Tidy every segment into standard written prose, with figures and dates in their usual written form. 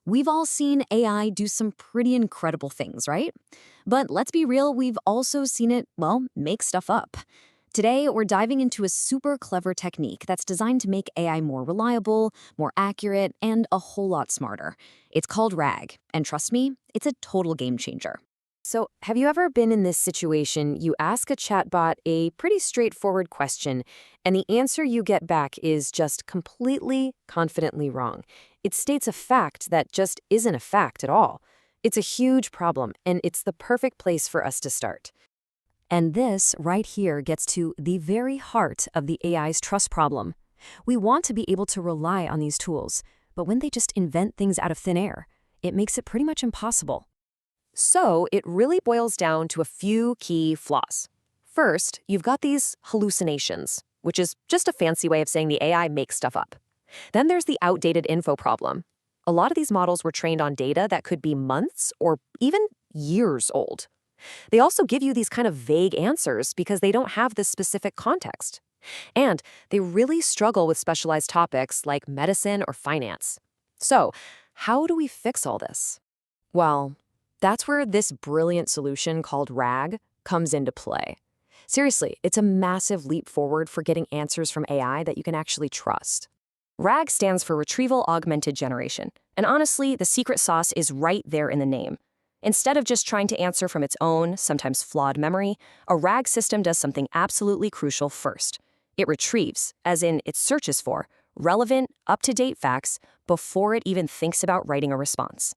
We've all seen AI do some pretty incredible things, right? But let's be real, we've also seen it, well, make stuff up. Today, we're diving into a super clever technique that's designed to make AI more reliable, more accurate, and a whole lot smarter. It's called RAG, and trust me, it's a total game changer. So, have you ever been in this situation? You ask a chatbot a pretty straightforward question, and the answer you get back is just completely, confidently wrong. It states a fact that just isn't a fact at all. It's a huge problem, and it's the perfect place for us to start. And this right here gets to the very heart of the AI's trust problem. We want to be able to rely on these tools, but when they just invent things out of thin air, it makes it pretty much impossible. So it really boils down to a few key flaws. First, you've got these hallucinations, which is just a fancy way of saying the AI makes stuff up. Then there's the outdated info problem. A lot of these models were trained on data that could be months or even years old. They also give you these kind of vague answers because they don't have this specific context. And they really struggle with specialized topics like medicine or finance. So, how do we fix all this? Well, that's where this brilliant solution called RAG comes into play. Seriously, it's a massive leap forward for getting answers from AI that you can actually trust. RAG stands for Retrieval-Augmented Generation, and honestly, the secret sauce is right there in the name. Instead of just trying to answer from its own, sometimes flawed memory, a RAG system does something absolutely crucial first. It retrieves, as in it searches for, relevant, up-to-date facts before it even thinks about writing a response.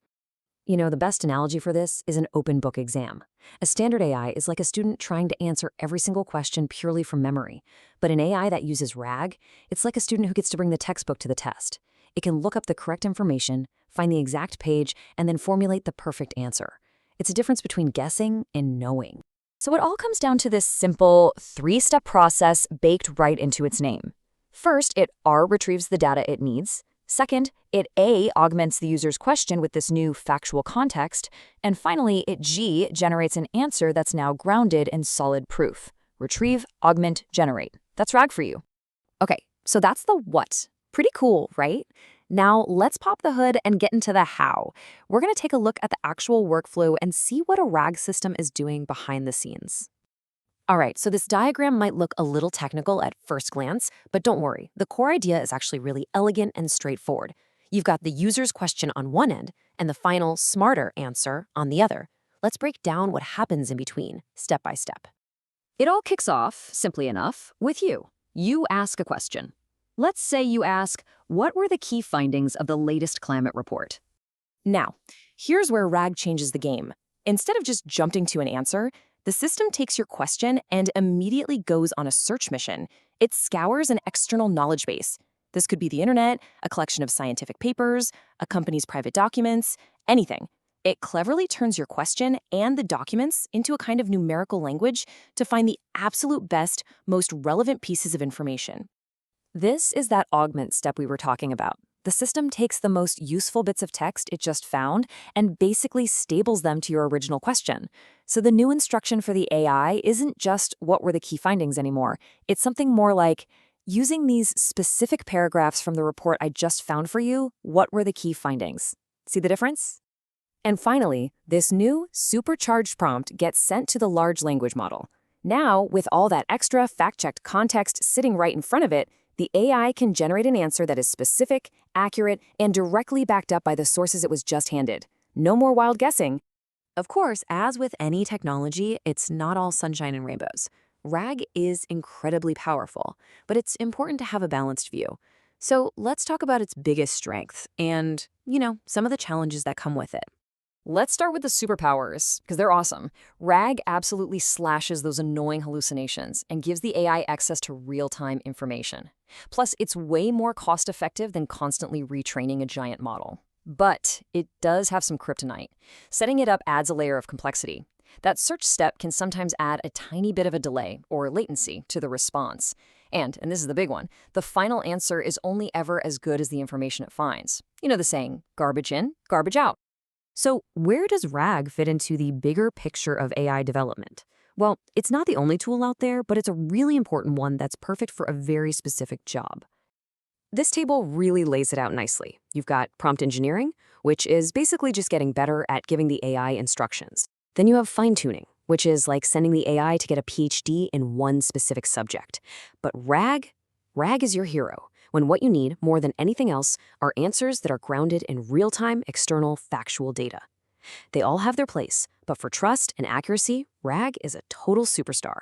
You know, the best analogy for this is an open book exam. A standard AI is like a student trying to answer every single question purely from memory. But an AI that uses RAG, it's like a student who gets to bring the textbook to the test. It can look up the correct information, find the exact page, and then formulate the perfect answer. It's a difference between guessing and knowing. So it all comes down to this simple three-step process baked right into its name. First, it R retrieves the data it needs. Second, it A augments the user's question with this new factual context. And finally, it G generates an answer that's now grounded in solid proof. Retrieve, augment, generate. That's RAG for you. Okay, so that's the what. Pretty cool, right? Now, let's pop the hood and get into the how. We're going to take a look at the actual workflow and see what a RAG system is doing behind the scenes. All right, so this diagram might look a little technical at first glance, but don't worry. The core idea is actually really elegant and straightforward. You've got the user's question on one end and the final, smarter answer on the other. Let's break down what happens in between, step by step. It all kicks off, simply enough, with you. You ask a question. Let's say you ask, what were the key findings of the latest climate report? Now, here's where RAG changes the game. Instead of just jumping to an answer, the system takes your question and immediately goes on a search mission. It scours an external knowledge base. This could be the internet, a collection of scientific papers, a company's private documents, anything. It cleverly turns your question and the documents into a kind of numerical language to find the absolute best, most relevant pieces of information. This is that augment step we were talking about. The system takes the most useful bits of text it just found and basically stables them to your original question. So the new instruction for the AI isn't just what were the key findings anymore. It's something more like, using these specific paragraphs from the report I just found for you, what were the key findings? See the difference? And finally, this new supercharged prompt gets sent to the large language model. Now, with all that extra fact-checked context sitting right in front of it, the AI can generate an answer that is specific, accurate, and directly backed up by the sources it was just handed. No more wild guessing. Of course, as with any technology, it's not all sunshine and rainbows. RAG is incredibly powerful, but it's important to have a balanced view. So let's talk about its biggest strength and, some of the challenges that come with it. Let's start with the superpowers, because they're awesome. RAG absolutely slashes those annoying hallucinations and gives the AI access to real-time information. Plus, it's way more cost-effective than constantly retraining a giant model. But it does have some kryptonite. Setting it up adds a layer of complexity. That search step can sometimes add a tiny bit of a delay or latency to the response. And this is the big one, the final answer is only ever as good as the information it finds. You know the saying, garbage in, garbage out. So where does RAG fit into the bigger picture of AI development? Well, it's not the only tool out there, but it's a really important one that's perfect for a very specific job. This table really lays it out nicely. You've got prompt engineering, which is basically just getting better at giving the AI instructions. Then you have fine-tuning, which is like sending the AI to get a PhD in one specific subject. But RAG is your hero, when what you need, more than anything else, are answers that are grounded in real-time, external, factual data. They all have their place, but for trust and accuracy, RAG is a total superstar.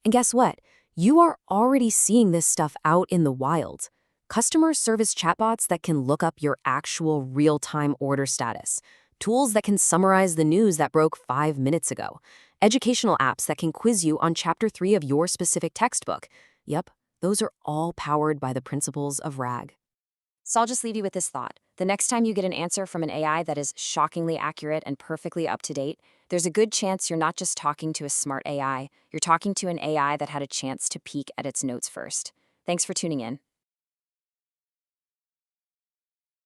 And guess what? You are already seeing this stuff out in the wild. Customer service chatbots that can look up your actual real-time order status, tools that can summarize the news that broke 5 minutes ago, educational apps that can quiz you on chapter 3 of your specific textbook. Yep, those are all powered by the principles of RAG. So I'll just leave you with this thought. The next time you get an answer from an AI that is shockingly accurate and perfectly up to date, there's a good chance you're not just talking to a smart AI, you're talking to an AI that had a chance to peek at its notes first. Thanks for tuning in.